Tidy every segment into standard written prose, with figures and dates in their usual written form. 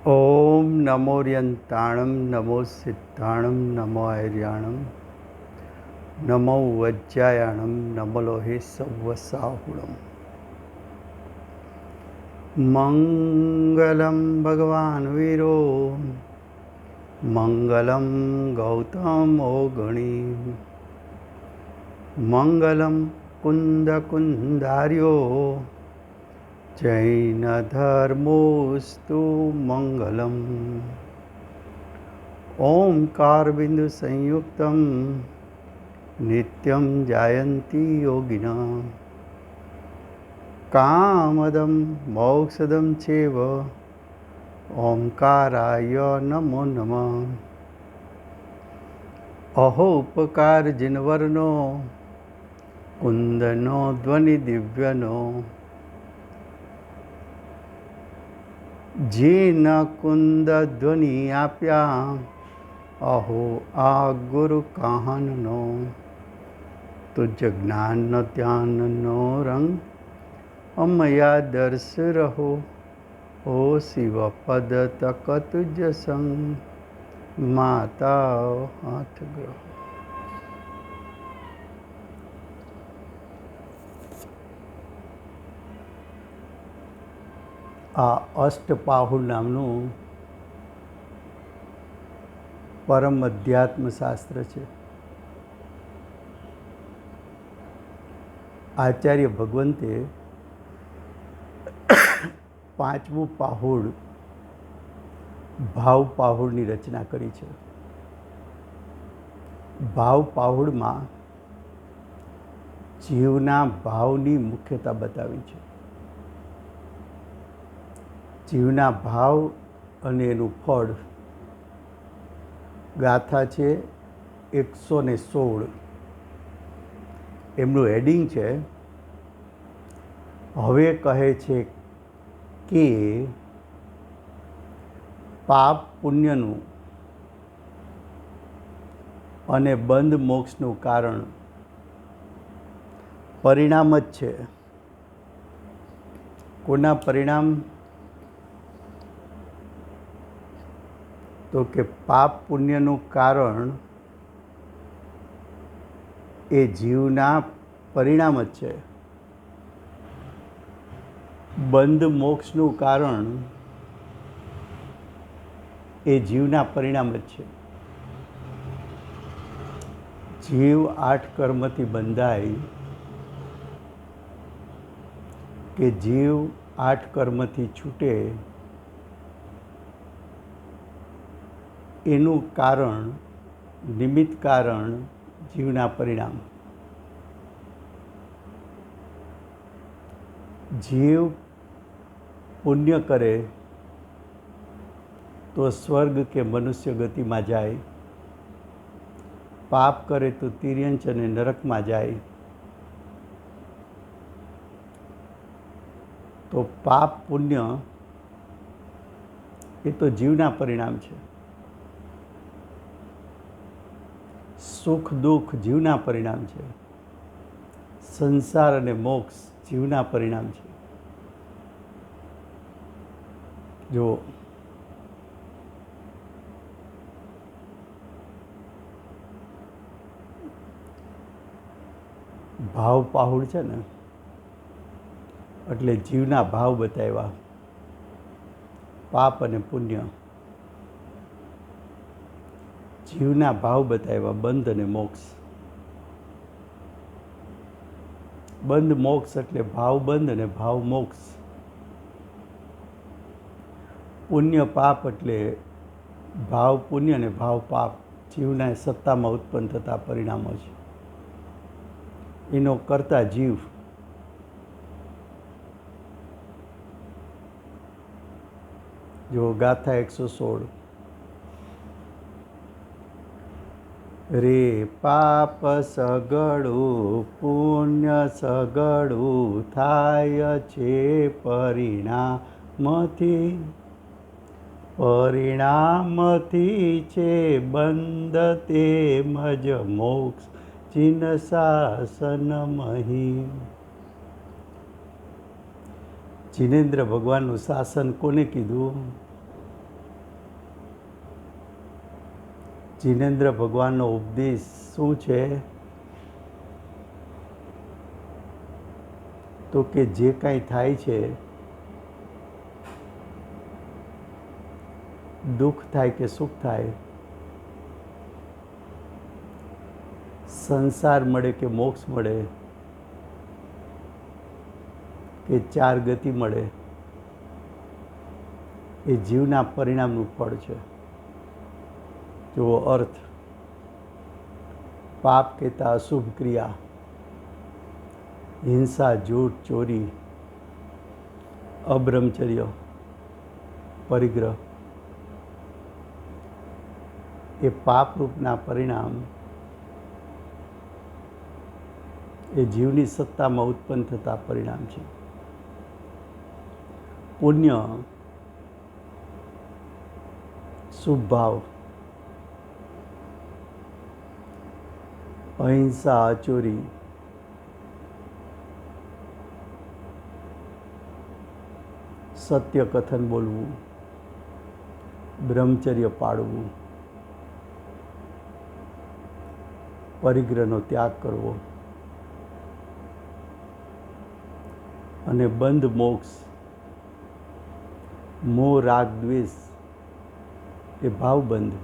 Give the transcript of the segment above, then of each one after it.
ओम नमोर्यंताणं नमो सिद्धाणं नमो आर्याणं नमो वज्रायाणं नमलोहे सव्वसाहुणम्। मंगलं भगवान् वीरो मंगलं गौतमो गणी मंगलं कुन्दकुन्दार्यो जैनधर्मोऽस्तु मंगलम्। ओंकार बिंदु संयुक्तं नित्यं जायन्ति योगिनः कामदं मोक्षदं चैव ओंकाराय नमो नमः। अहो उपकार जिनवर्नो कुंदनो ध्वनि दिव्यनो जीन कुंद ध्वनि आप्या अहो आ गुरु कहनो तुझ ज्ञान न ध्यान नो रंग अमया दर्श रहो ओ शिव पद तक तुझ संग माता हाथ ग्रहो। आ अष्टपाहुर नामनु परम अध्यात्म शास्त्र है। आचार्य भगवंते पांचमू पाहुड़ भाव पाहुड़नी रचना करी है। भाव पाहुड़ में जीवना भावनी मुख्यता बतावी है। जीवना भाव अने एनु फळ गाथा है 116। एमनु हेडिंग है हवे कहे छे कि पाप पुण्यनु अने बंध मोक्षनु कारण परिणाम ज छे। कोना परिणाम? तो कि पाप पुण्यनु कारण ए जीवना परिणाम ज छे। बंध मोक्षनु कारण ए जीवना परिणाम ज छे। जीव 8 कर्मथी बंधाय के जीव 8 कर्मथी छूटे एनु कारण निमित्त कारण जीवना परिणाम। जीव पुण्य करे तो स्वर्ग के मनुष्य गति में जाए, पाप करे तो तिर्यंच अने नरक में जाए। तो पाप पुण्य ये तो जीवना परिणाम है। सुख दुख जीवना परिणाम है। संसार अने मोक्ष जीवना परिणाम है। जो भाव पाहुड़ है ने એટલે જીવના ભાવ બતાવ્યા, પાપ અને પુણ્ય। जीवना भाव बताव्या, बंध अने मोक्ष। बंध मोक्ष एटले भाव बंध अने भाव मोक्ष। पुण्य पाप एटले भाव पुण्य अने भाव पाप जीवना सत्ता में उत्पन्न थता परिणामों छे। एनो करता जीव जो गाथा 116 रे पाप सगळू पुण्य सगळू थाय छे परिणामथी। परिणामथी छे बंध तेमज मोक्ष चिन शासन मही। जिनेन्द्र भगवानનું શાસન કોને કીધું? જીનેન્દ્ર ભગવાનનો ઉપદેશ શું છે? તો કે જે કાંઈ થાય છે, દુઃખ થાય કે સુખ થાય, સંસાર મળે કે મોક્ષ મળે કે ચાર ગતિ મળે, એ જીવના પરિણામનું ફળ છે. જુઓ અર્થ: પાપ કહેતા અશુભ ક્રિયા, હિંસા, જૂઠ, ચોરી, અબ્રહ્મચર્ય, પરિગ્રહ, એ પાપરૂપના પરિણામ એ જીવની સત્તામાં ઉત્પન્ન થતા પરિણામ છે. પુણ્ય શુભ ભાવ, અહિંસા, અચોરી, સત્ય કથન બોલવું, બ્રહ્મચર્ય પાળવું, પરિગ્રહનો ત્યાગ કરવો અને બંધ મોક્ષ, મોહ, રાગ, દ્વેષ એ ભાવબંધ,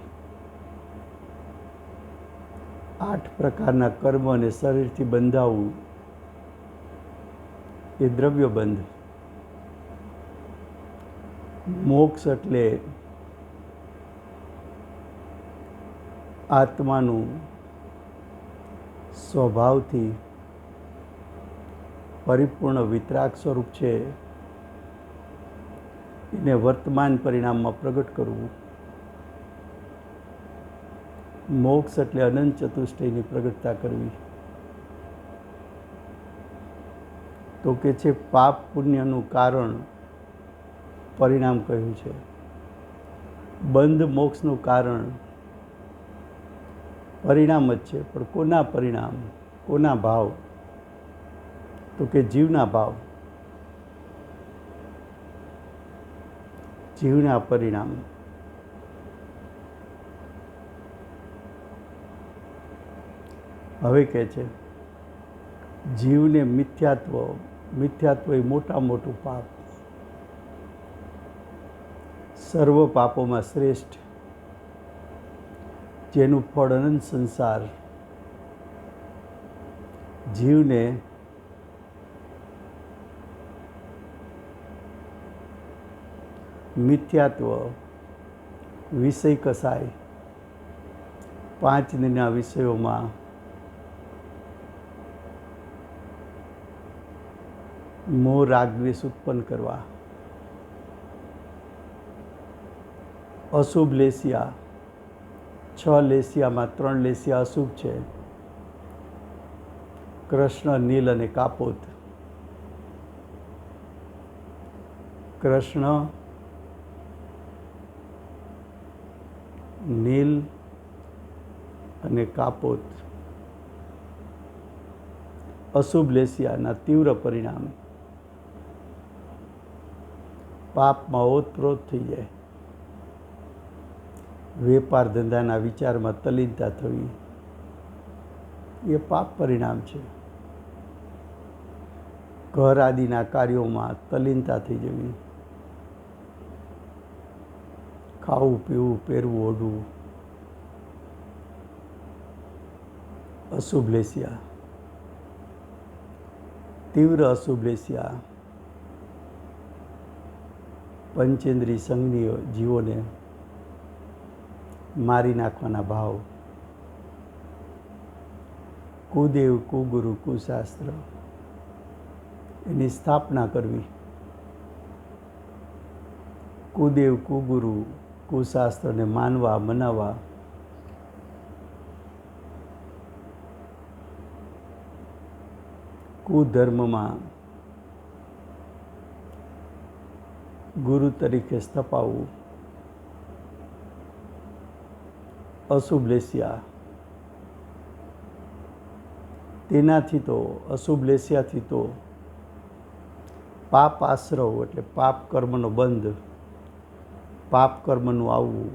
8 પ્રકારના કર્મ અને શરીરથી બંધાવવું એ દ્રવ્યબંધ. મોક્ષ એટલે આત્માનું સ્વભાવથી પરિપૂર્ણ વિતરાગ સ્વરૂપ છે એને વર્તમાન પરિણામમાં પ્રગટ કરવું. મોક્ષ એટલે અનંત ચતુષ્ટયની પ્રગટતા કરવી. તો કે છે પાપ પુણ્યનું કારણ પરિણામ કહ્યું છે. બંધ મોક્ષનું કારણ પરિણામ જ છે, પણ કોના પરિણામ, કોના ભાવ? તો કે જીવના ભાવ, જીવના પરિણામ. હવે કહે છે જીવને મિથ્યાત્વ, મિથ્યાત્વ એ મોટામાં મોટું પાપ, સર્વ પાપોમાં શ્રેષ્ઠ, જેનું ફળ અનંત સંસાર. જીવને મિથ્યાત્વ, વિષય કસાય, 5 દિનના વિષયોમાં મોહ, રાગ, દ્વેષ ઉત્પન્ન કરવા, અશુભ લેસિયા, 6 લેસિયામાં 3 લેસિયા અશુભ છે, કૃષ્ણ, નીલ અને કાપોત. કૃષ્ણ, નીલ અને કાપોત અશુભ લેસિયાના તીવ્ર પરિણામ. પાપમાં ઓતપ્રોત થઈ જાય, વેપાર ધંધાના વિચારમાં તલ્લીનતા થવી એ પાપ પરિણામ છે. ઘર આદિના કાર્યોમાં તલ્લીનતા થઈ જવી, ખાવું, પીવું, પહેરવું, ઓઢવું અશુભ લેસિયા. તીવ્ર અશુભ લેસિયા પંચેન્દ્રિય સંઘની જીવોને મારી નાખવાના ભાવ. કુદેવ, કુગુરુ, કુશાસ્ત્ર એની સ્થાપના કરવી. કુદેવ, કુગુરુ, કુશાસ્ત્રને માનવા, મનાવવા. કુધર્મમાં ગુરુ તરીકે સ્થપાવવું. અશુભ લેસિયા, તેનાથી તો અશુભ લેસિયાથી તો પાપ આશ્રવ એટલે પાપ કર્મનો બંધ, પાપ કર્મનું આવવું,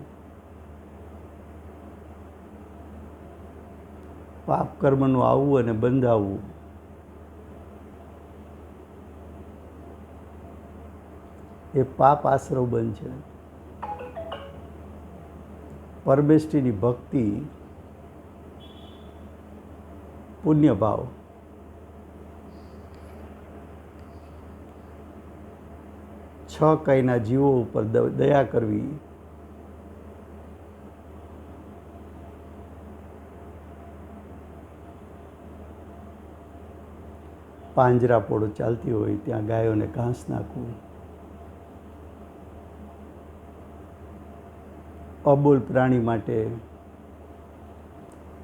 પાપ કર્મનું આવવું અને બંધાવવું એ પાપ આશ્રવ બંધ છે. પરમેષ્ઠીની ભક્તિ પુણ્ય ભાવ. છ કાયના જીવો ઉપર દયા કરવી પાંજરાપોળો ચાલતી હોય ત્યાં ગાયોને ઘાસ નાખવું, અબોલ પ્રાણી માટે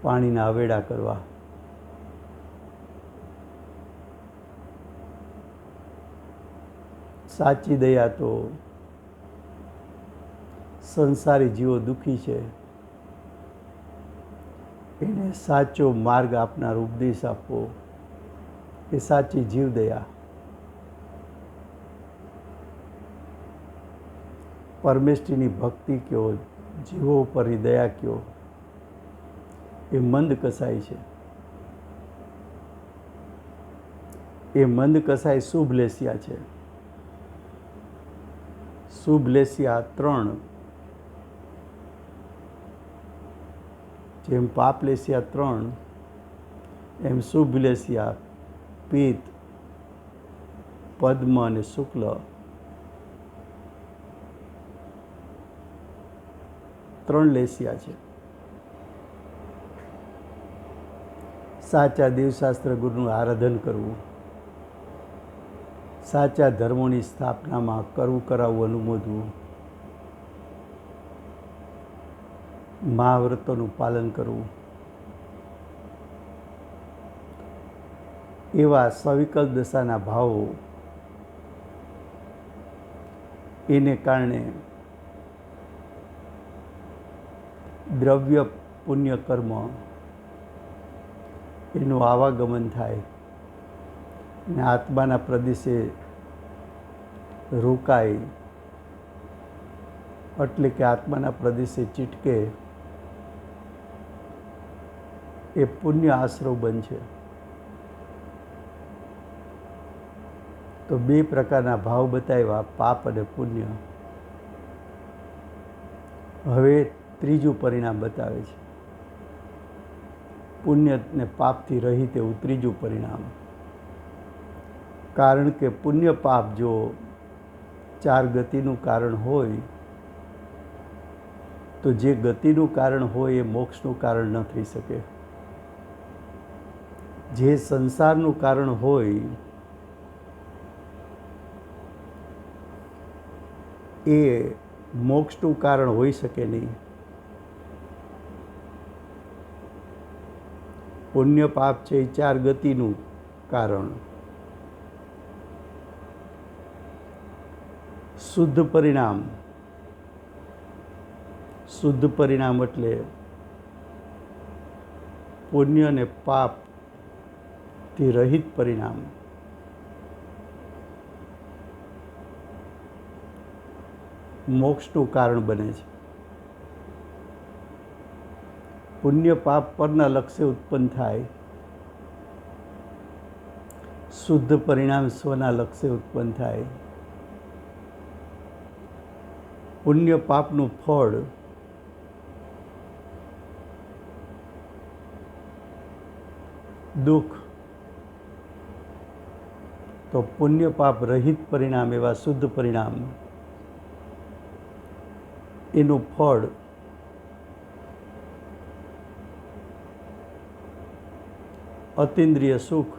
પાણીના અવેડા કરવા, સાચી દયા તો સંસારી જીવો દુઃખી છે એને સાચો માર્ગ આપનાર ઉપદેશ આપવો એ સાચી જીવદયા. પરમેષ્ઠીની ભક્તિ કયો, જીવો ઉપરની દયા કયો, એ મંદ કસાય છે. એ મંદ કસાય શુભ લેસિયા છે. શુભ લેસિયા 3, જેમ પાપ લેસિયા 3 એમ શુભ લેસિયા પિત્ત, પદ્મ અને શુક્લ 3 લેસિયા છે. સાચા દેવશાસ્ત્ર ગુરુનું આરાધન કરવું, સાચા ધર્મોની સ્થાપનામાં કરવું કરાવવું અનુમોદવું, મહાવ્રતોનું પાલન કરવું, એવા સવિકલ્પ દશાના ભાવો એને કારણે દ્રવ્ય પુણ્ય કર્મ એનું આવાગમન થાય અને આત્માના પ્રદેશે રોકાય, એટલે કે આત્માના પ્રદેશે ચીટકે એ પુણ્ય આશ્રવ બનશે. તો 2 પ્રકારના ભાવ બતાવ્યા, પાપ અને પુણ્ય. હવે ત્રીજું પરિણામ બતાવે છે, પુણ્ય ને પાપથી રહિત એવું ત્રીજું પરિણામ. કારણ કે પુણ્ય પાપ જો 4 ગતિનું કારણ હોય તો જે ગતિનું કારણ હોય એ મોક્ષનું કારણ ન થઈ શકે. જે સંસારનું કારણ હોય એ મોક્ષનું કારણ હોઈ શકે નહીં. પુણ્ય પાપ છે એ 4 ગતિનું કારણ. શુદ્ધ પરિણામ, શુદ્ધ પરિણામ એટલે પુણ્ય અને પાપથી રહિત પરિણામ. મોક્ષનું કારણ બને છે. પુણ્ય પાપ પરના લક્ષ્ય ઉત્પન્ન થાય, શુદ્ધ પરિણામ સ્વના લક્ષ્ય ઉત્પન્ન થાય. પુણ્ય પાપનું ફળ દુઃખ, તો પુણ્ય પાપ રહિત પરિણામ એવા શુદ્ધ પરિણામ એનું ફળ અતિન્દ્રિય સુખ,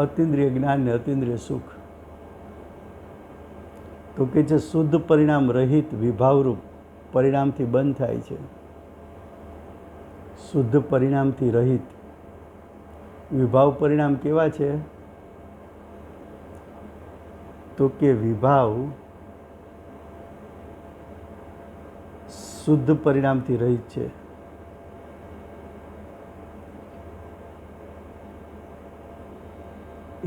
અતિન્દ્રિય જ્ઞાન ને અતિન્દ્રિય સુખ. તો કે જે શુદ્ધ પરિણામ રહિત વિભાવરૂપ પરિણામથી બંધ થાય છે. શુદ્ધ પરિણામથી રહિત વિભાવ પરિણામ કેવા છે? તો કે વિભાવ શુદ્ધ પરિણામથી રહિત છે.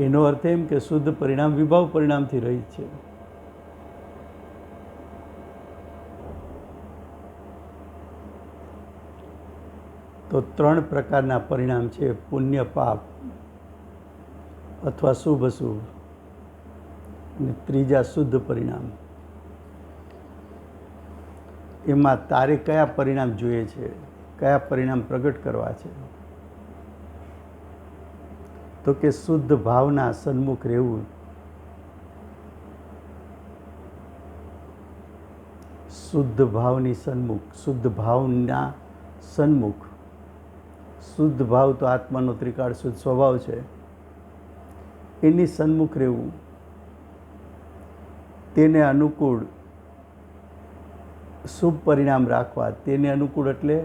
એનો અર્થ એમ કે શુદ્ધ પરિણામ વિભાવ પરિણામથી રહિત છે. તો 3 પ્રકારના પરિણામ છે: પુણ્ય પાપ અથવા શુભ અશુભ, અને ત્રીજા શુદ્ધ પરિણામ. એમાં તારે કયા પરિણામ જોઈએ છે, કયા પરિણામ પ્રગટ કરવા છે? તો કે શુદ્ધ ભાવના સન્મુખ રહેવું. શુદ્ધ ભાવની સન્મુખ, શુદ્ધ ભાવના સન્મુખ. શુદ્ધ ભાવ તો આત્માનો ત્રિકાળ શુદ્ધ સ્વભાવ છે, એની સન્મુખ રહેવું. તેને અનુકૂળ શુભ પરિણામ રાખવા. તેને અનુકૂળ એટલે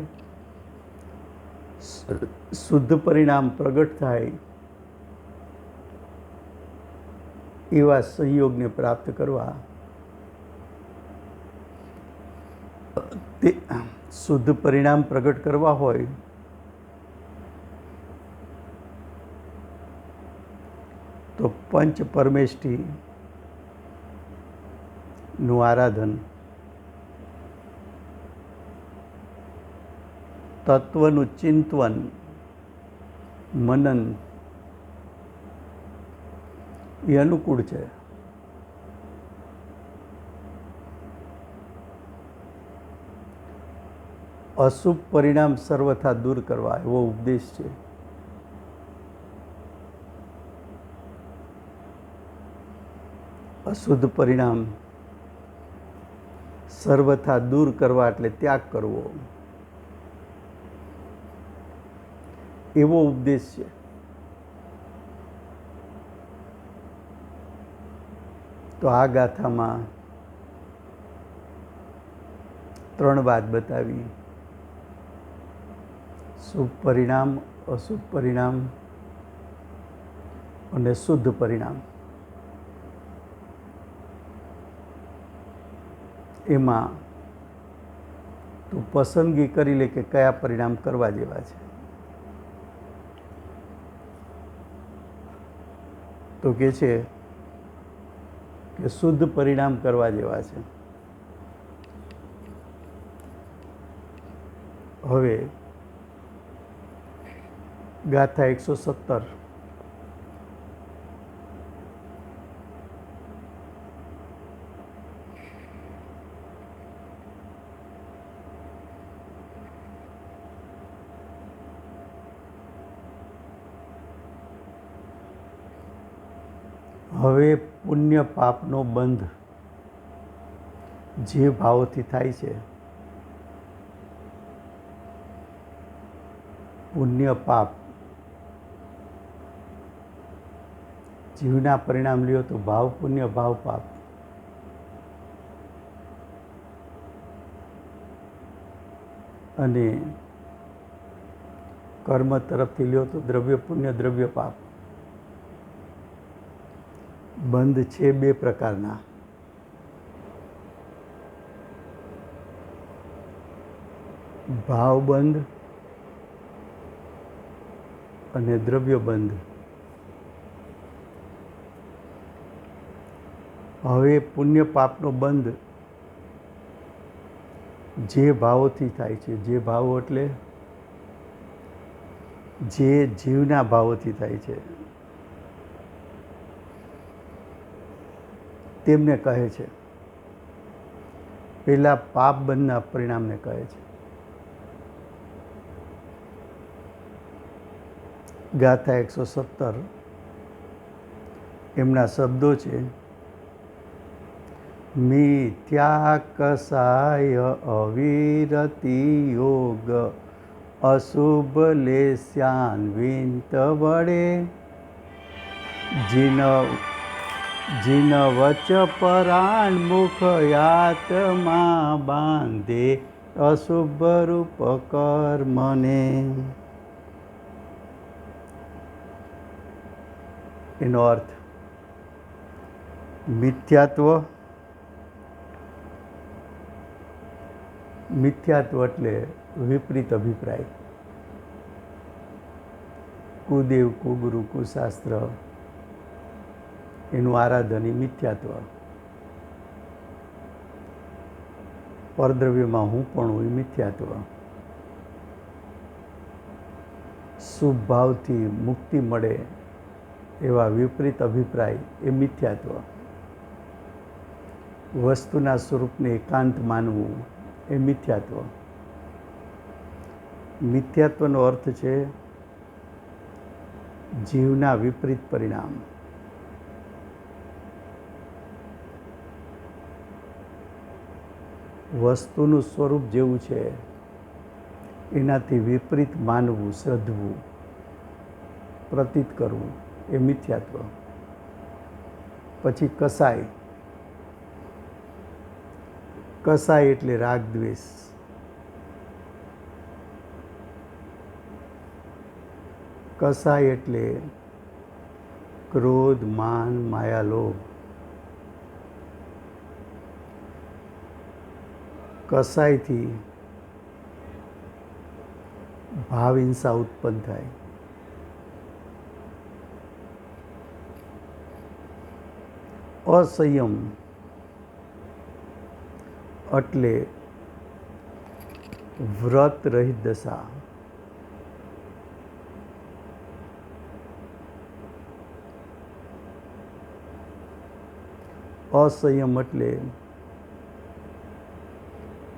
શુદ્ધ પરિણામ પ્રગટ થાય એવા સંયોગને પ્રાપ્ત કરવા. તે શુદ્ધ પરિણામ પ્રગટ કરવા હોય તો પંચ પરમેષ્ઠીનું આરાધન, તત્વનું ચિંતન, મનન એ અનુકૂળ છે. અશુભ પરિણામ સર્વથા દૂર કરવા એવો ઉપદેશ છે. અશુદ્ધ પરિણામ સર્વથા દૂર કરવા એટલે ત્યાગ કરવો એવો ઉપદેશ છે. તો આ ગાથામાં 3 વાત બતાવી: શુભ પરિણામ, અશુભ પરિણામ અને શુદ્ધ પરિણામ. એમાં તું પસંદગી કરી લે કે કયા પરિણામ કરવા જેવા છે. તો કે છે કે શુદ્ધ પરિણામ કરવા જેવા છે. હવે ગાથા 117. હવે પુણ્ય પાપનો બંધ જે ભાવોથી થાય છે, પુણ્ય પાપ જીવના પરિણામ લ્યો તો ભાવ પુણ્ય, ભાવ પાપ. અને કર્મ તરફથી લ્યો તો દ્રવ્ય પુણ્ય, દ્રવ્ય પાપ. બંધ છે 2 પ્રકારના: ભાવ બંધ અને દ્રવ્ય બંધ. હવે પુણ્ય પાપનો બંધ જે ભાવોથી થાય છે, જે ભાવો એટલે જે જીવના ભાવોથી થાય છે તેમને કહે છે. પેલા પાપ બંધના પરિણામને કહે છે. ગાથા 117 એમના શબ્દો છે: મિથ્યા કસાય અવિરતિ યોગ, અશુભ લેસ્યાન્વિત વડે, જીન વચ પરાણ મુખ યાતમાં બાંધે, અશુભ રૂપ કર્મને. એનો અર્થ મિથ્યાત્વ. મિથ્યાત્વ એટલે વિપરીત અભિપ્રાય. કુદેવ, કુગુરુ, કુશાસ્ત્ર એનું આરાધન એ મિથ્યાત્વ. પરદ્રવ્યમાં હું પણ હોય મિથ્યાત્વ. શુભ ભાવથી મુક્તિ મળે એવા વિપરીત અભિપ્રાય એ મિથ્યાત્વ. વસ્તુના સ્વરૂપને એકાંત માનવું એ મિથ્યાત્વ. મિથ્યાત્વનો અર્થ છે જીવના વિપરીત પરિણામ. વસ્તુનું સ્વરૂપ જેવું છે એનાથી વિપરીત માનવું, શ્રદ્ધવું, પ્રતીત કરવું એ મિથ્યાત્વ. પછી કસાય. કસાય એટલે રાગ દ્વેષ. કસાય એટલે ક્રોધ, માન, માયા, લોભ. કસાયથી ભાવ હિંસા ઉત્પન્ન થાય. અસંયમ એટલે વ્રત રહિત દશા. અસંયમ એટલે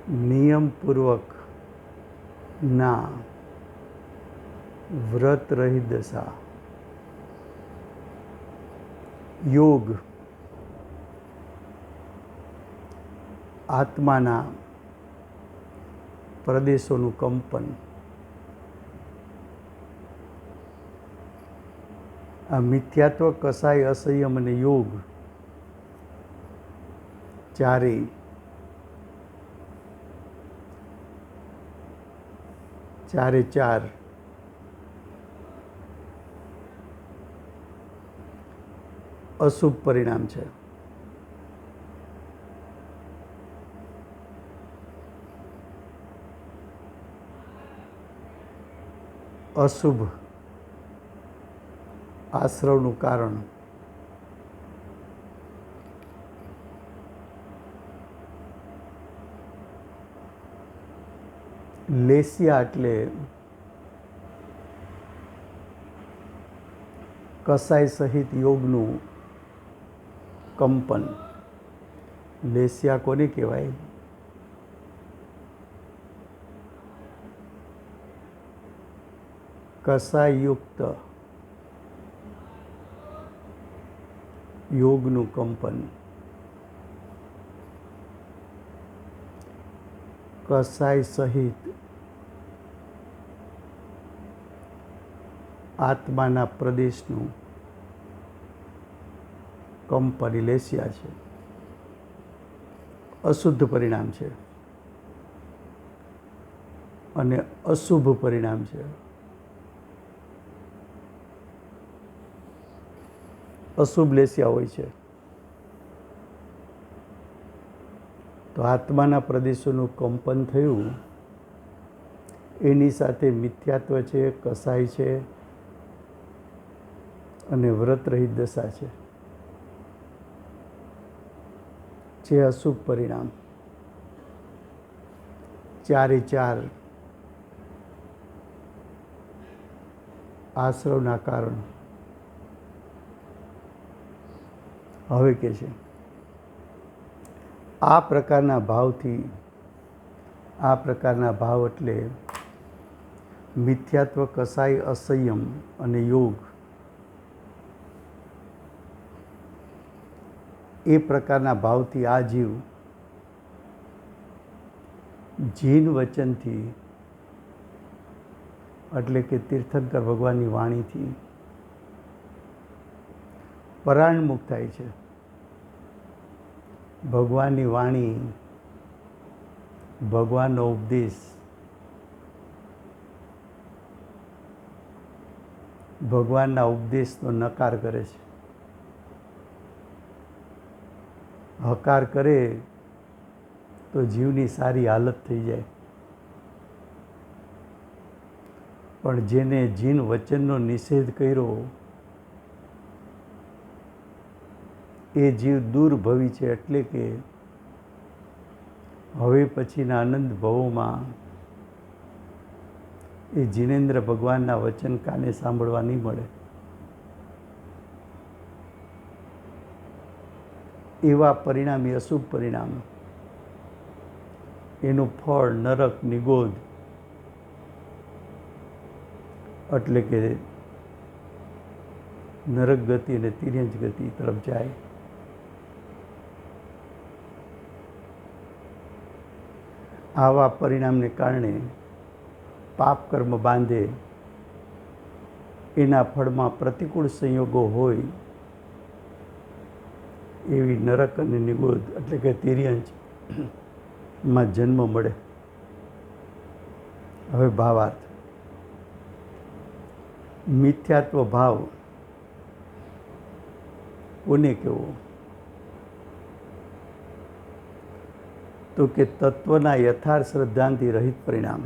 નિયમપૂર્વક ના વ્રત રહિત દશા. યોગ આત્માના પ્રદેશોનું કંપન. આ મિથ્યાત્વ, કસાય, અસંયમ અને યોગ ચારે ચાર અશુભ પરિણામ છે. અશુભ આશ્રવનું કારણ. લેસિયા એટલે કસાય સહિત યોગનું કંપન. લેસિયા કોને કહેવાય? કસાયુક્ત યોગનું કંપન. કસાય સહિત આત્માના પ્રદેશનું કંપન લેસિયા છે. અશુદ્ધ પરિણામ છે અને અશુભ પરિણામ છે. અશુભ લેસિયા હોય છે તો આત્માના પ્રદેશોનું કંપન થયું, એની સાથે મિથ્યાત્વ છે, કસાય છે અને વ્રત રહિત દશા છે, જે અશુભ પરિણામ. ચારે ચાર આશ્રવના કારણ. હવે કે છે આ પ્રકારના ભાવથી, આ પ્રકારના ભાવ એટલે મિથ્યાત્વ, કસાય, અસંયમ અને યોગ, એ પ્રકારના ભાવથી આ જીવ જીન વચનથી એટલે કે તીર્થંકર ભગવાનની વાણીથી પરાયણમુખ થાય છે. ભગવાનની વાણી, ભગવાનનો ઉપદેશ, ભગવાનના ઉપદેશનો નકાર કરે છે. હકાર કરે તો જીવની સારી હાલત થઈ જાય. પણ જેને જીન વચનનો નિષેધ કર્યો એ જીવ દુર્ભવી છે. એટલે કે હવે પછીના અનંત ભવોમાં એ જીનેન્દ્ર ભગવાનના વચન કાને સાંભળવા નહીં મળે. એવા પરિણામ, એ અશુભ પરિણામ, એનું ફળ નરક, નિગોધ, એટલે કે નરક ગતિ અને તિર્યંચ ગતિ તરફ જાય. આવા પરિણામને કારણે પાપ કર્મ બાંધે, એના ફળમાં પ્રતિકૂળ સંયોગો હોય એવી નરક અને નિગોધ એટલે કે તિર્યંચમાં જન્મ મળે. હવે ભાવાર્થ. મિથ્યાત્વ ભાવ કોને કહેવો? તો કે તત્વના યથાર્થ શ્રદ્ધાંતિ રહિત પરિણામ.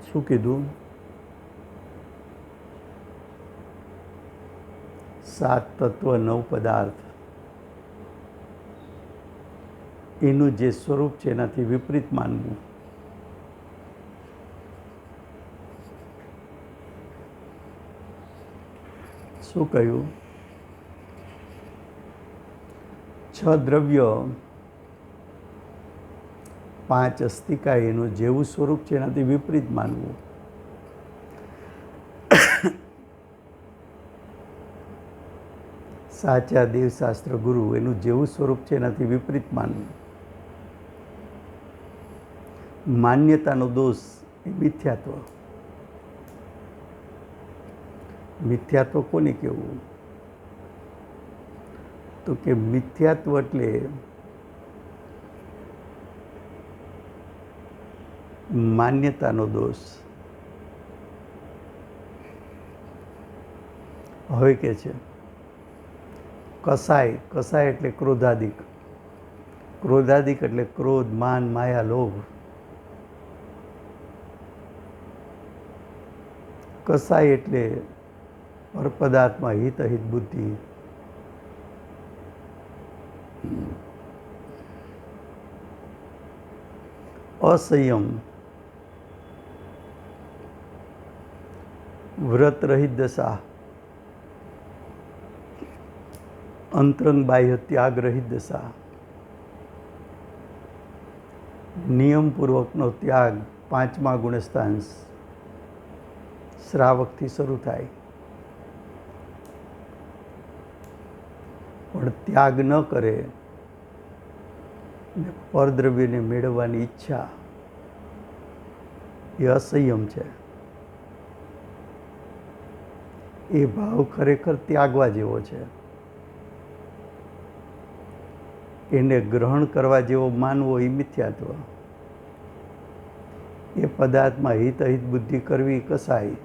શું કીધું? 7 તત્વ 9 પદાર્થ, એનું જે સ્વરૂપ છે એનાથી વિપરીત માનવું. શું કહ્યું? 6 દ્રવ્ય, 5 અસ્તિકા, એનું જેવું સ્વરૂપ છે એનાથી વિપરીત માનવું. સાચા દેવશાસ્ત્ર ગુરુ, એનું જેવું સ્વરૂપ છે એનાથી વિપરીત માનવું. માન્યતાનો દોષ એ મિથ્યાત્વ. મિથ્યાત્વ કોને કહેવું? તો કે મિથ્યાત્વ એટલે માન્યતાનો દોષ. હવે કે છે કસાય. કસાય એટલે ક્રોધાદિક. ક્રોધાદિક એટલે ક્રોધ, માન, માયા, લોભ. કસાય એટલે પરપદાર્થમાં હિત અહિત બુદ્ધિ. અસંયમ, વ્રત રહિત દશા. અંતરંગ બાહ્ય ત્યાગ રહિત દશા. નિયમપૂર્વકનો ત્યાગ 5મા ગુણસ્થાંશ શ્રાવકથી શરૂ થાય. પણ ત્યાગ ન કરે, પરદ્રવ્યને મેળવવાની ઈચ્છા, એ અસંયમ છે. એ ભાવ ખરેખર ત્યાગવા જેવો છે. એને ગ્રહણ કરવા જેવો માનવો એ મિથ્યાત્વ. એ પદાર્થમાં હિત અહિત બુદ્ધિ કરવી કસાય.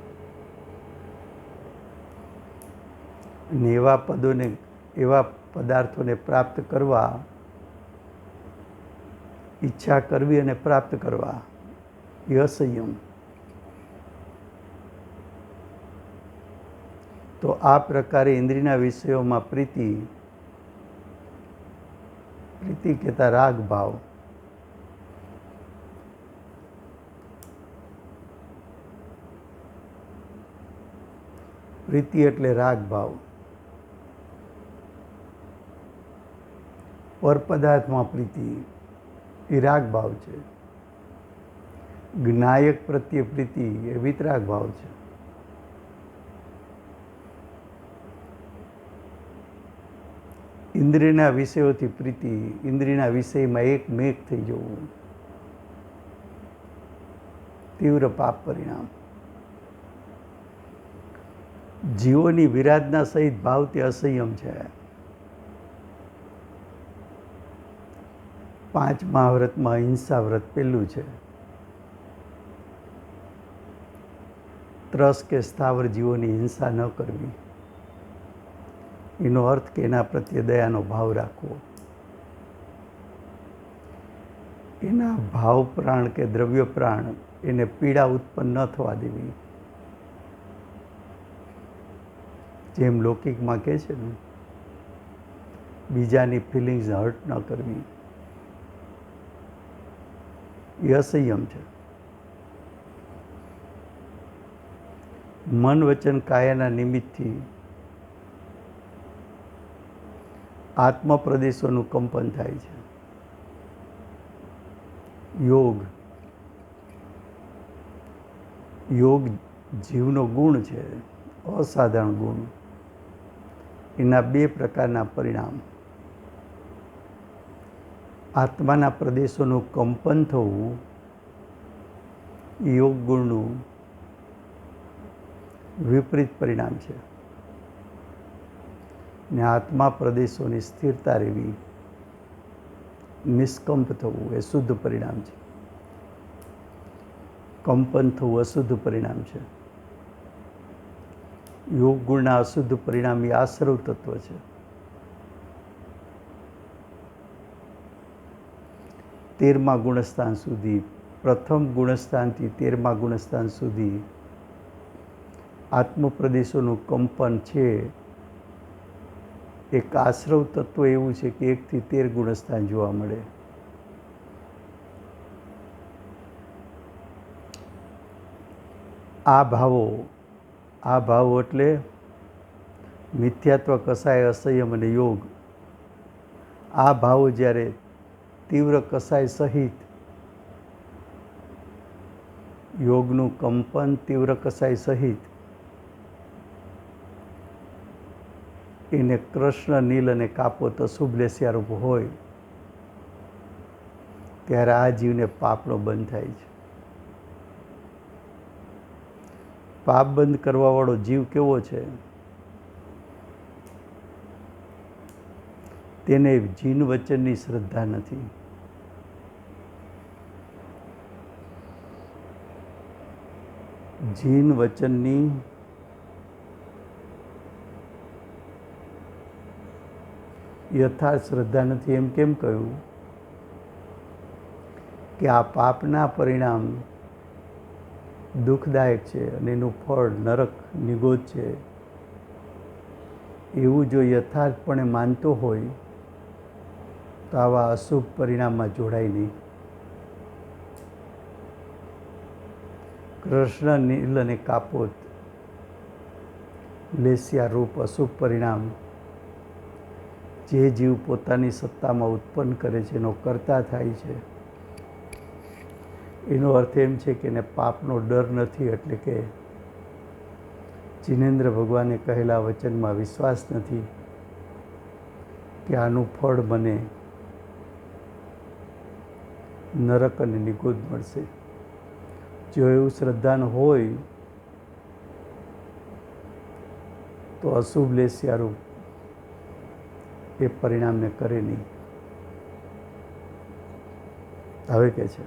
અને એવા પદાર્થોને પ્રાપ્ત કરવા, ઈચ્છા કરવી અને પ્રાપ્ત કરવા, એ અસંયમ. તો આ પ્રકારે ઇન્દ્રિયના વિષયોમાં પ્રીતિ કહેતા રાગ ભાવ. પ્રીતિ એટલે રાગ ભાવ. પર પદાર્થમાં પ્રીતિ એ રાગ ભાવ છે. જ્ઞાયક પ્રત્યે પ્રીતિ એ વિતરાગ ભાવ છે. ઇન્દ્રિયના વિષયોથી પ્રીતિ, ઇન્દ્રિયના વિષયમાં એક મેઘ થઈ જવું, તીવ્ર પાપ પરિણામ. જીવોની વિરાધના સહિત ભાવ તે અસંયમ છે. 5 મહાવ્રતમાં અહિંસા વ્રત પહેલું છે. ત્રસ કે સ્થાવર જીવોની હિંસા ન કરવી. એનો અર્થ કે એના પ્રત્યે દયાનો ભાવ રાખવો. એના ભાવ પ્રાણ કે દ્રવ્ય પ્રાણ એને પીડા ઉત્પન્ન ન થવા દેવી. જેમ લૌકિકમાં કહે છે ને, બીજાની ફિલિંગ્સ હર્ટ ન કરવી, એ અસંયમ છે. મન વચન કાયાના નિમિત્તથી આત્મપ્રદેશોનું કંપન થાય છે. યોગ જીવનો ગુણ છે, અસાધારણ ગુણ. એના બે પ્રકારના પરિણામ. આત્માના પ્રદેશોનું કંપન થવું યોગ ગુણનું વિપરીત પરિણામ છે, ને આત્મા પ્રદેશોની સ્થિરતા રહેવી, નિષ્કંપ થવું એ શુદ્ધ પરિણામ છે. કંપન થવું અશુદ્ધ પરિણામ છે. યોગ ગુણના અશુદ્ધ પરિણામ એ આશ્રવ તત્વ છે. તેરમા ગુણસ્થાન સુધી, પ્રથમ ગુણસ્થાનથી 13મા ગુણસ્થાન સુધી આત્મપ્રદેશોનું કંપન છે. એક આશ્રવ તત્વ એવું છે કે 1 થી 13 ગુણસ્થાન જોવા મળે. આ ભાવો એટલે મિથ્યાત્વ, કસાય, અસંયમ અને યોગ. આ ભાવો જ્યારે તીવ્ર કસાય સહિત યોગનું કંપન, તીવ્ર કસાય સહિત એને કૃષ્ણ, નીલ અને કાપોત અશુભ લેસ્યારૂપ હોય ત્યારે આ જીવને પાપનો બંધ થાય છે. પાપ બંધ કરવાવાળો જીવ કેવો છે? તેને જીન વચનની શ્રદ્ધા નથી. જીન વચનની યથાર્થ શ્રદ્ધા નથી. એમ કેમ કહ્યું? કે આ પાપના પરિણામ દુઃખદાયક છે અને એનું ફળ નરક, નિગોદ છે. એવું જો યથાર્થપણે માનતો હોય તો આવા અશુભ પરિણામમાં જોડાય નહીં. કૃષ્ણ, નીલ અને કાપોત લેસ્યા રૂપ અશુભ પરિણામ જે જીવ પોતાની સત્તામાં ઉત્પન્ન કરે છે, એનો કર્તા થાય છે. એનો અર્થ એમ છે કે એને પાપનો ડર નથી, એટલે કે જિનેન્દ્ર ભગવાને કહેલા વચનમાં વિશ્વાસ નથી કે આનું ફળ મને નરક અને નિગોદ મળશે. જો એવું શ્રદ્ધાન હોય તો અશુભ લેસ્યારૂપ એ પરિણામને કરે નહીં. હવે કે છે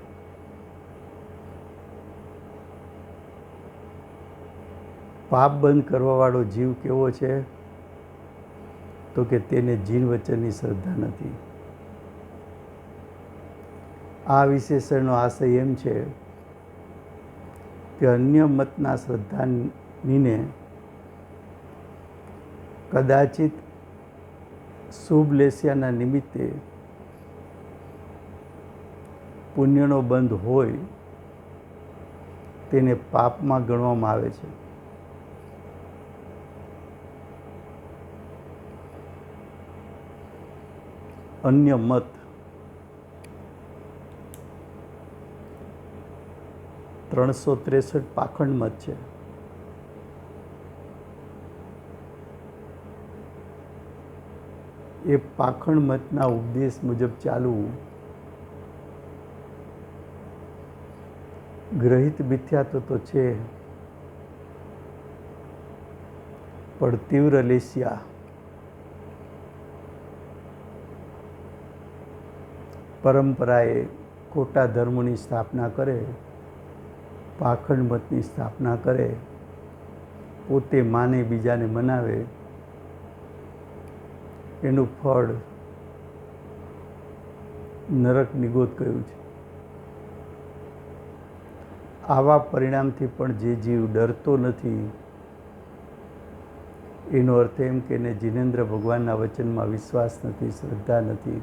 પાપ બંધ કરવાવાળો જીવ કેવો છે? તો કે તેને જીન વચનની શ્રદ્ધા નથી. આ વિશેષણનો આશય એમ છે કે અન્ય મતના શ્રદ્ધાનીને કદાચિત શુભ લેસ્યાના નિમિત્તે પુણ્યનો બંધ હોય તેને પાપમાં ગણવામાં આવે છે. અન્ય મત 363 પાખંડ મત છે. એ પાખંડ મતના ઉપદેશ મુજબ ચાલવું ગ્રહિત મિથ્યાત્વ તો છે, પણ તીવ્ર લેસ્યા પરંપરાએ ખોટા ધર્મની સ્થાપના કરે, પાખંડ મતની સ્થાપના કરે, પોતે માને બીજાને મનાવે, એનું ફળ નરક નિગોદ કહ્યું છે. આવા પરિણામથી પણ જે જીવ ડરતો નથી, એનો અર્થ એમ કે એને જિનેન્દ્ર ભગવાનના વચનમાં વિશ્વાસ નથી, શ્રદ્ધા નથી,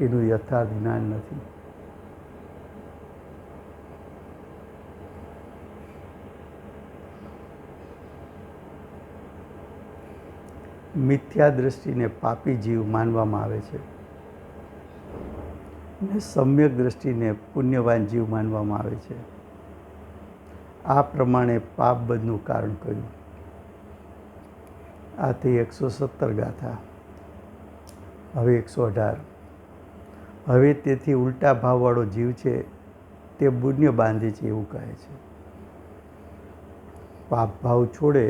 એનું યથાર્થ જ્ઞાન નથી. મિથ્યા દ્રષ્ટિને પાપી જીવ માનવામાં આવે છે ને સમ્યક દ્રષ્ટિને પુણ્યવાન જીવ માનવામાં આવે છે. આ પ્રમાણે પાપ બધનું કારણ કહ્યું. આથી 117 ગાથા. હવે 118. હવે તેથી ઉલટા ભાવવાળો જીવ છે તે પુણ્ય બાંધે છે એવું કહે છે. પાપ ભાવ છોડે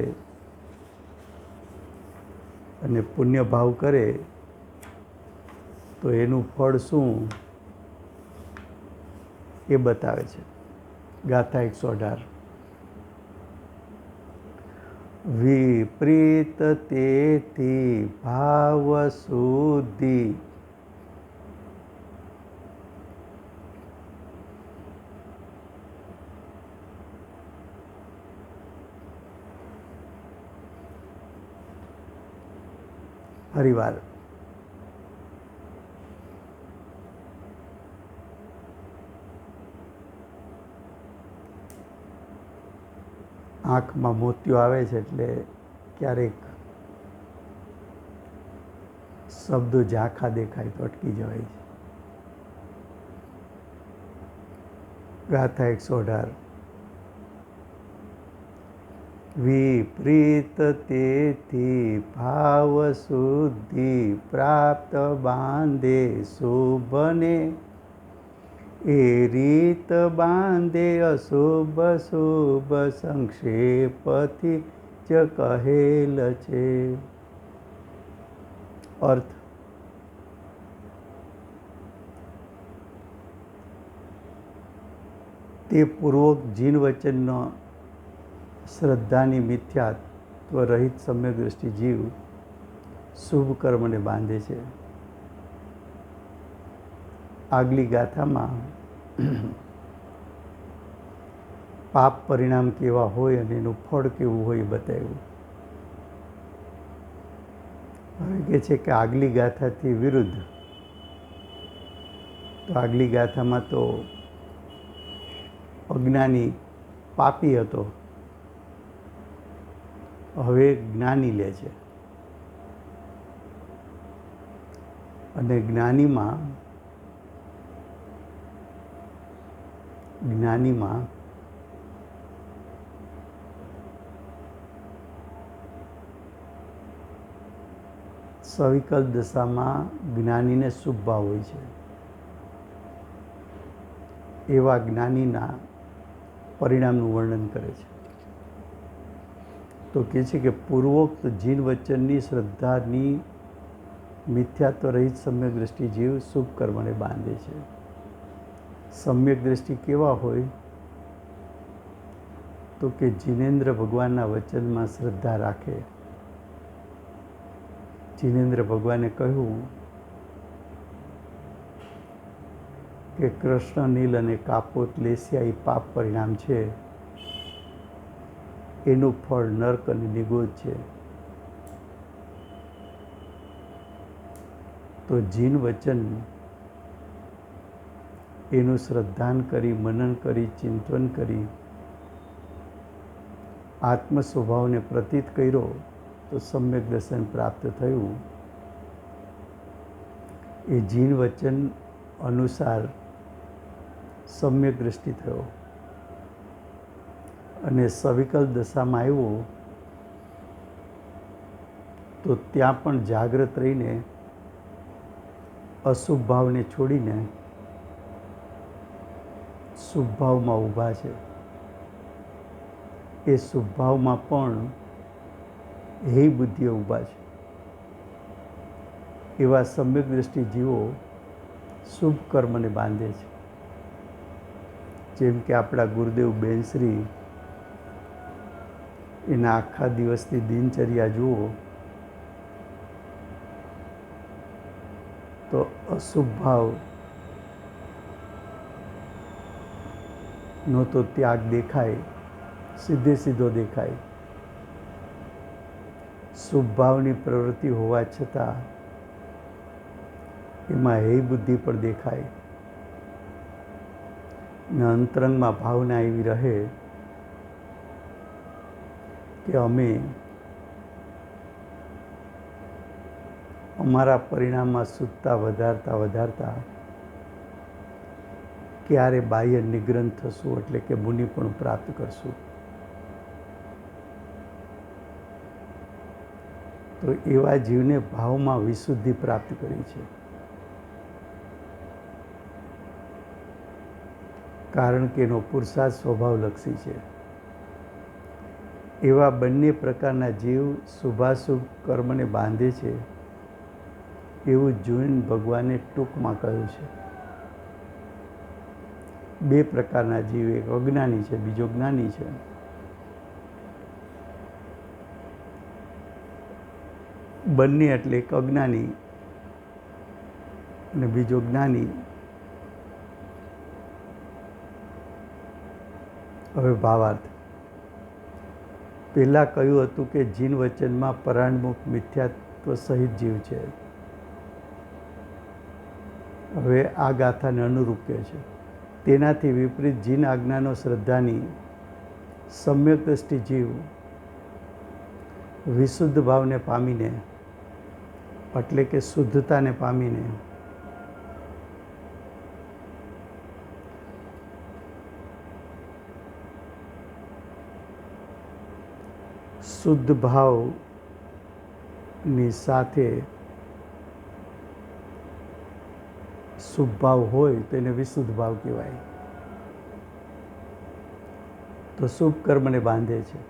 અને પુણ્ય ભાવ કરે તો એનું ફળ શું એ બતાવે છે. ગાથા 118. વિપરીત તેથી ભાવ શુદ્ધિ ફરીવાર આંખમાં મોતિયો આવે છે એટલે ક્યારેક શબ્દો ઝાંખા દેખાય તો અટકી જવાય છે. ગાથા 118. વિપરીત તેથી ભાવ શુદ્ધિ પ્રાપ્ત બાંધે શુભને એ રીત બાંધે અશુભ શુભ સંક્ષેપથી જ કહેલ છે. અર્થ તે પૂર્વક જીન વચનનો શ્રદ્ધાની મિથ્યાત્વ રહિત સમ્યક દ્રષ્ટિ જીવ શુભ કર્મને બાંધે છે. આગલી ગાથામાં પાપ પરિણામ કેવા હોય અને એનું ફળ કેવું હોય એ બતાવ્યું. હવે કહે છે કે આગલી ગાથાથી વિરુદ્ધ. તો આગલી ગાથામાં તો અજ્ઞાની પાપી હતો, હવે જ્ઞાની લે છે અને જ્ઞાનીમાં સવિકલ્પ દશામાં જ્ઞાનીને શુભ ભાવ હોય છે. એવા જ્ઞાનીના પરિણામનું વર્ણન કરે છે. તો કહે છે કે પૂર્વોક્ત જીન વચનની શ્રદ્ધાની મિથ્યાત્વ રહિત સમ્યક દ્રષ્ટિ જીવ શુભ કર્મને બાંધે છે. સમ્યક દ્રષ્ટિ કેવા હોય તો કે જીનેન્દ્ર ભગવાનના વચનમાં શ્રદ્ધા રાખે. જીનેન્દ્ર ભગવાને કહ્યું કે કૃષ્ણ નીલ અને કાપોત લેસ્યા એ પાપ પરિણામ છે, એનું ફળ નર્ક અને નિગોદ છે. તો જીન વચન એનું શ્રદ્ધાન કરી, મનન કરી, ચિંતન કરી આત્મ સ્વભાવને પ્રતીત કર્યો તો સમ્યક દર્શન પ્રાપ્ત થયું. એ જીન વચન અનુસાર સમ્યક દ્રષ્ટિ થયો અને સવિકલ્પ દશામાં આવ્યો તો ત્યાં પણ જાગ્રત રહીને અશુભ ભાવને છોડીને શુભ ભાવમાં ઊભા છે. એ શુભ ભાવમાં પણ હે બુદ્ધિઓ ઊભા છે. એવા સમ્યક દ્રષ્ટિ જીવો શુભ કર્મને બાંધે છે. જેમ કે આપણા ગુરુદેવ બેનશ્રી એના આખા દિવસની દિનચર્યા જુઓ તો અશુભ ભાવનો તો ત્યાગ દેખાય, સીધે સીધો દેખાય. શુભ ભાવની પ્રવૃત્તિ હોવા છતાં એમાં હે બુદ્ધિ પણ દેખાય ને અંતરંગમાં ભાવના એવી રહે કે અમે અમારા પરિણામમાં શુદ્ધતા વધારતા વધારતા ક્યારે બાહ્ય નિગ્રંથ થશું, એટલે કે મુનિપણું પ્રાપ્ત કરશું. તો એવા જીવને ભાવમાં વિશુદ્ધિ પ્રાપ્ત કરી છે. કારણ કે એનો પુરુષાર્થ સ્વભાવલક્ષી છે. એવા બંને પ્રકારના જીવ શુભાશુભ કર્મને બાંધે છે, એવું જોઈને ભગવાને ટૂંકમાં કહ્યું છે. બે પ્રકારના જીવ, એક અજ્ઞાની છે, બીજો જ્ઞાની છે. બંને એટલે એક અજ્ઞાની અને બીજો જ્ઞાની. હવે ભાવાર્થ. પહેલાં કહ્યું હતું કે જીન વચનમાં પરાણમુખ મિથ્યાત્વ સહિત જીવ છે. હવે આ ગાથાને અનુરૂપ કહે છે. તેનાથી વિપરીત જીન આજ્ઞાનો શ્રદ્ધાની સમ્યક દ્રષ્ટિ જીવ વિશુદ્ધ ભાવને પામીને, એટલે કે શુદ્ધતાને પામીને શુદ્ધ ભાવની સાથે શુભ ભાવ હોય તો એને વિશુદ્ધ ભાવ કહેવાય. તો શુભ કર્મને બાંધે છે.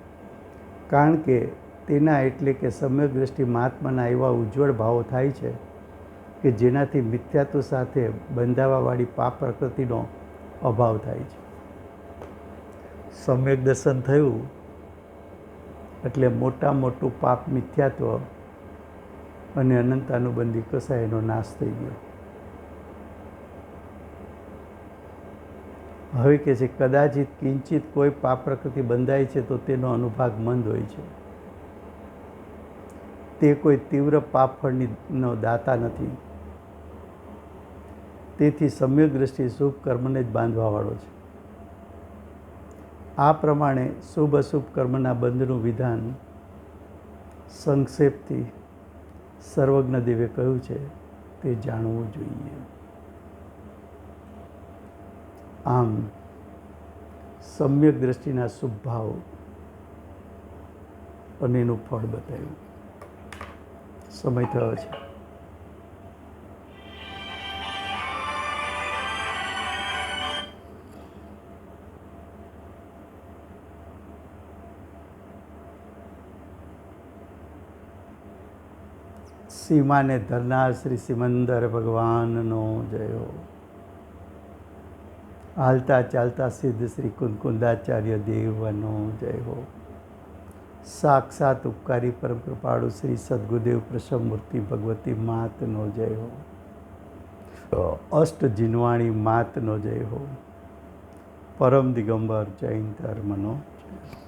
કારણ કે તેના એટલે કે સમ્યક દ્રષ્ટિ મહાત્માના એવા ઉજ્જવળ ભાવો થાય છે કે જેનાથી મિથ્યાત્વ સાથે બંધાવાવાળી પાપ પ્રકૃતિનો અભાવ થાય છે. સમ્યક દર્શન થયું એટલે મોટા મોટું પાપ મિથ્યાત્વ અને અનંતાનુબંધી કસાયનો નાશ થઈ ગયો. હવે કે છે કદાચિત કિંચિત કોઈ પાપ પ્રકૃતિ બંધાય છે તો તેનો અનુભાગ મંદ હોય છે. તે કોઈ તીવ્ર પાપ ફળનો દાતા નથી. તેથી સમ્યક દ્રષ્ટિ શુભ કર્મને જ બાંધવાવાળો છે. આ પ્રમાણે શુભ અશુભ કર્મના બંધનું વિધાન સંક્ષેપથી સર્વજ્ઞ દેવે કહ્યું છે તે જાણવું જોઈએ. આમ સમ્યક દ્રષ્ટિના શુભ ભાવ અને એનું ફળ બતાવ્યું. સમય થયો છે. સીમાને ધરનાર શ્રી સિમંદર ભગવાનનો જય હો. હાલતા ચાલતા સિદ્ધ શ્રી કુંકુંદાચાર્ય દેવનો જય હો. સાક્ષાત ઉપકારી પરમ કૃપાળુ શ્રી સદગુરુદેવ પ્રસમમૂર્તિ ભગવતી માતનો જય હો. અષ્ટ જીનવાણી માતનો જય હો. પરમ દિગંબર જૈન ધર્મનો જય.